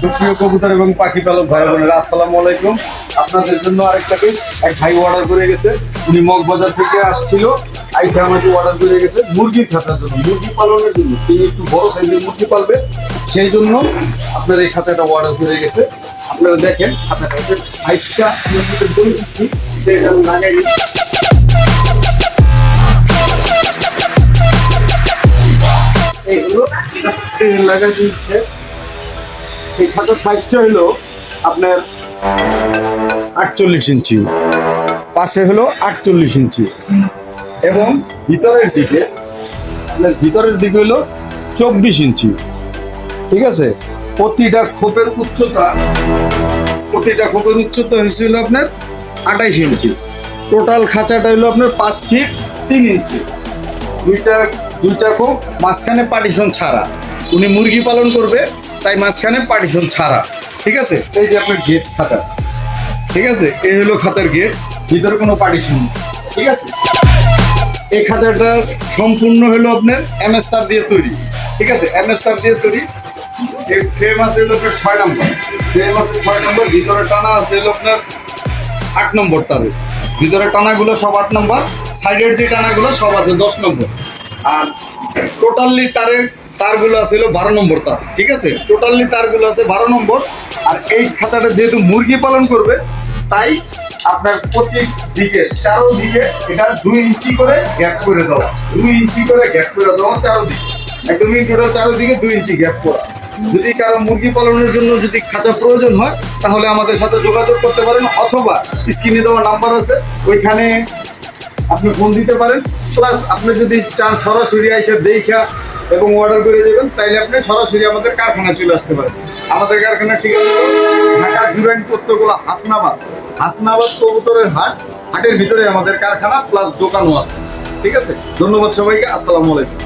সুপ্রিয় কবুতর এবং পাখি পালক ভাই বোনেরা, আসসালামু আলাইকুম। আপনাদের জন্য আরেকটা পিস এক ভাই অর্ডার করে গেছে। উনি মগবাজার থেকে আসছিল, আইসা আমাকে অর্ডার করে গেছে মুরগির খাঁচার জন্য, মুরগি পালনের জন্য। তিনি একটু বড় সাইজের মুরগি পালবে, সেই জন্য আপনার এই খাঁচাটা অর্ডার করে গেছে। আপনারা দেখেন খাঁচাটা সাইজটা বলে দিচ্ছি, লাগাই এইগুলো লাগাই দিচ্ছে। এই খাতার সাইজটা হলো আপনার 48 ইঞ্চি, পাশে হলো 48 ইঞ্চি এবং ভিতরের দিকে হলো 24 ইঞ্চি। ঠিক আছে, প্রতিটা খোপের উচ্চতা হয়েছিল আপনার 28 ইঞ্চি। টোটাল খাঁচাটা হলো আপনার 5 ফিট 3 ইঞ্চি। দুইটা খোপ, মাঝখানে পার্টিশন ছাড়া। উনি মুরগি পালন করবে, তাই মাঝখানে পার্টিশন ছাড়া। ঠিক আছে, এই যে আপনার গেট খাঁচা। ঠিক আছে, এই হলো খাঁচার গেট, ভিতরে কোনো পার্টিশন নেই। ঠিক আছে, এই খাঁচাটা সম্পূর্ণ হলো আপনার এমএস তার দিয়ে তৈরি। ঠিক আছে, এমএস তার দিয়ে তৈরি। ফ্রেম আছে হলো আপনার 6 নম্বর, ফ্রেম আছে 6 নম্বর। ভিতরে টানা আছে হলো আপনার 8 নম্বর তারে। ভিতরে টানাগুলো সব 8 নম্বর, সাইডের যে টানাগুলো সব আছে 10 নম্বর। আর টোটালি তারগুলো আছে হলো 12 নম্বর তার। ঠিক আছে, টোটালি তারগুলো আছে 12 নম্বর। আর এই খাঁচাটা যেহেতু মুরগি পালন করবে, তাই আপনার প্রতি দিকে চারোদিকে এটা 2 ইঞ্চি করে গ্যাপ করে দেওয়া, 2 ইঞ্চি করে গ্যাপ করে দেওয়া চারোদিকে, একদমই টোটাল চারোদিকে 2 ইঞ্চি গ্যাপ করা। যদি কারো মুরগি পালনের জন্য যদি খাঁচা প্রয়োজন হয়, তাহলে আমাদের সাথে যোগাযোগ করতে পারেন, অথবা স্ক্রিনে দেওয়া নাম্বার আছে, ওইখানে আপনি ফোন দিতে পারেন। প্লাস আপনি যদি চান সরাসরি এসে দেখা এবং অর্ডার করে দেবেন, তাইলে আপনি সরাসরি আমাদের কারখানায় চলে আসতে পারেন। আমাদের কারখানার ঠিকানা হলো ঢাকা জুরাইন পোস্তগোলা হাসনাবাদ কবুতরের হাটের ভিতরে আমাদের কারখানা প্লাস দোকানও আছে। ঠিক আছে, ধন্যবাদ সবাইকে, আসসালামু আলাইকুম।